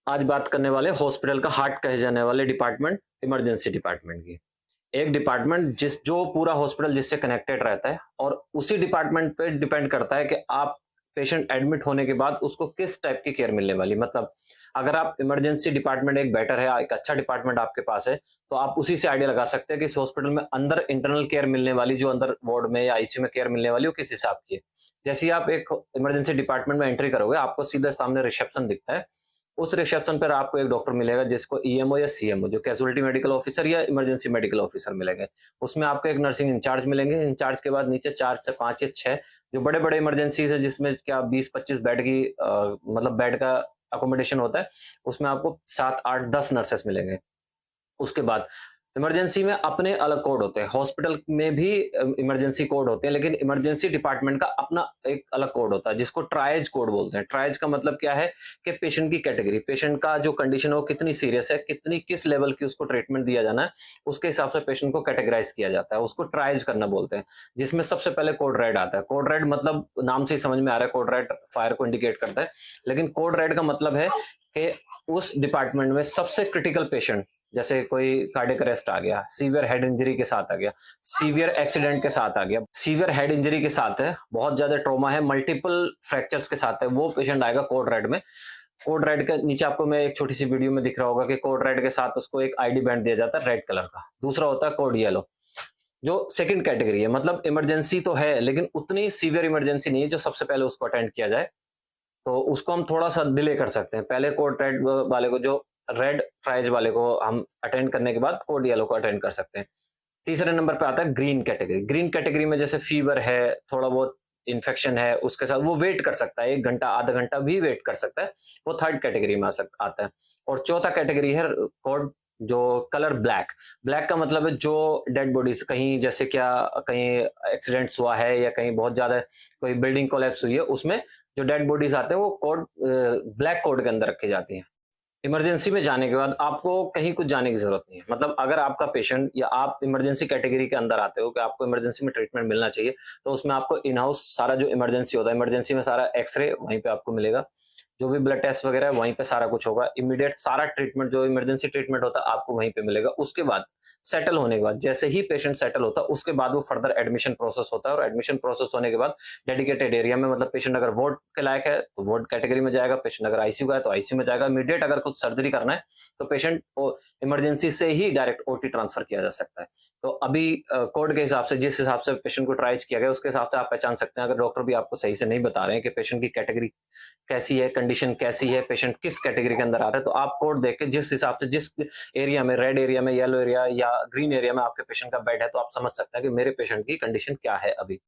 आज बात करने वाले हॉस्पिटल का हार्ट कहे जाने वाले डिपार्टमेंट, इमरजेंसी डिपार्टमेंट की। एक डिपार्टमेंट जो पूरा हॉस्पिटल जिससे कनेक्टेड रहता है और उसी डिपार्टमेंट पे डिपेंड करता है कि आप पेशेंट एडमिट होने के बाद उसको किस टाइप की केयर मिलने वाली। मतलब अगर आप इमरजेंसी डिपार्टमेंट एक बेटर है, एक अच्छा डिपार्टमेंट आपके पास है, तो आप उसी से आइडिया लगा सकते हैं कि इस हॉस्पिटल में अंदर इंटरनल केयर मिलने वाली, जो अंदर वार्ड में या आईसीयू में केयर मिलने वाली, वो किस हिसाब की है। जैसे ही आप एक इमरजेंसी डिपार्टमेंट में एंट्री करोगे, आपको सीधा सामने रिसेप्शन दिखता है। उस रिसेप्शन पर आपको एक डॉक्टर मिलेगा जिसको ईएमओ या सीएमओ, जो कैजुअलिटी मेडिकल ऑफिसर या इमरजेंसी मेडिकल ऑफिसर मिलेंगे। उसमें आपको एक नर्सिंग इंचार्ज मिलेंगे। इंचार्ज के बाद नीचे 4 से 5 या 6 जो बड़े-बड़े इमरजेंसीज है, जिसमें क्या 20-25 बेड की मतलब बेड का अकोमोडेशन होता है, उसमें आपको 7, 8, 10 नर्सेस मिलेंगे। उसके बाद इमरजेंसी में अपने अलग कोड होते हैं, हॉस्पिटल में भी इमरजेंसी कोड होते हैं, लेकिन इमरजेंसी डिपार्टमेंट का अपना एक अलग कोड होता है जिसको ट्राइज कोड बोलते हैं। ट्राइज का मतलब क्या है कि पेशेंट की कैटेगरी, पेशेंट का जो कंडीशन है वो कितनी सीरियस है, कितनी किस लेवल की उसको ट्रीटमेंट दिया जाना है, उसके हिसाब से पेशेंट को कैटेगराइज किया जाता है, उसको ट्राइज करना बोलते हैं। जिसमें सबसे पहले कोड रेड आता है। कोड रेड मतलब नाम से ही समझ में आ रहा है, कोड रेड फायर को इंडिकेट करता है, लेकिन कोड रेड का मतलब है कि उस डिपार्टमेंट में सबसे क्रिटिकल पेशेंट, जैसे कोई कार्डियक अरेस्ट आ गया, सीवियर हेड इंजरी के साथ आ गया, सीवियर एक्सीडेंट के साथ आ गया, सीवियर हेड इंजरी के साथ है, बहुत ज्यादा ट्रॉमा है, मल्टीपल फ्रैक्चर्स के साथ है, वो पेशेंट आएगा कोड रेड में। कोड रेड के नीचे आपको मैं एक छोटी सी वीडियो में दिख रहा होगा कि कोड रेड के साथ उसको एक आईडी बैंड दिया जाता है रेड कलर का। दूसरा होता है कोड येलो, जो सेकंड कैटेगरी है। मतलब इमरजेंसी तो है, लेकिन उतनी सीवियर इमरजेंसी नहीं है जो सबसे पहले उसको अटेंड किया जाए, तो उसको हम थोड़ा सा डिले कर सकते हैं। पहले कोड रेड वाले को, जो रेड ट्राइज वाले को हम अटेंड करने के बाद कोड येलो को अटेंड कर सकते हैं। तीसरे नंबर पे आता है ग्रीन कैटेगरी। ग्रीन कैटेगरी में जैसे फीवर है, थोड़ा बहुत इन्फेक्शन है, उसके साथ वो वेट कर सकता है, 1 घंटा आधा घंटा भी वेट कर सकता है, वो थर्ड कैटेगरी में आता है। और चौथा कैटेगरी है कोड, जो कलर ब्लैक। ब्लैक का मतलब है जो डेड बॉडीज कहीं, जैसे क्या कहीं एक्सीडेंट्स हुआ है या कहीं बहुत ज्यादा कोई बिल्डिंग कोलैप्स हुई है, उसमें जो डेड बॉडीज आते हैं वो कोड ब्लैक कोड के अंदर रखी जाती हैं। इमरजेंसी में जाने के बाद आपको कहीं कुछ जाने की जरूरत नहीं है। मतलब अगर आपका पेशेंट या आप इमरजेंसी कैटेगरी के अंदर आते हो कि आपको इमरजेंसी में ट्रीटमेंट मिलना चाहिए, तो उसमें आपको इन हाउस सारा जो इमरजेंसी होता है, इमरजेंसी में सारा एक्सरे वहीं पे आपको मिलेगा, जो भी ब्लड टेस्ट वगैरह है वहीं पे सारा कुछ होगा। इमीडिएट सारा ट्रीटमेंट जो इमरजेंसी ट्रीटमेंट होता है आपको वहीं पे मिलेगा। उसके बाद सेटल होने के बाद, जैसे ही पेशेंट सेटल होता है, उसके बाद वो फर्दर एडमिशन प्रोसेस होता है, और एडमिशन प्रोसेस होने के बाद डेडिकेटेड एरिया में, मतलब पेशेंट अगर वार्ड के लायक है तो वार्ड कैटेगरी में जाएगा, पेशेंट अगर आईसीयू का है तो आईसीयू में जाएगा। इमीडिएट अगर कुछ सर्जरी करना है तो पेशेंट को इमरजेंसी से ही डायरेक्ट ओटी ट्रांसफर किया जा सकता है। तो अभी कोड के हिसाब से, जिस हिसाब से पेशेंट को ट्राइज किया गया, उसके हिसाब से आप पहचान सकते हैं। अगर डॉक्टर भी आपको सही से नहीं बता रहे हैं कि पेशेंट की कैटेगरी कैसी है, कंडीशन कैसी है, पेशेंट किस कैटेगरी के अंदर आ रहा है, तो आप कोड देख के जिस हिसाब से, जिस एरिया में, रेड एरिया में, येलो एरिया या ग्रीन एरिया में आपके पेशेंट का बेड है, तो आप समझ सकते हैं कि मेरे पेशेंट की कंडीशन क्या है अभी।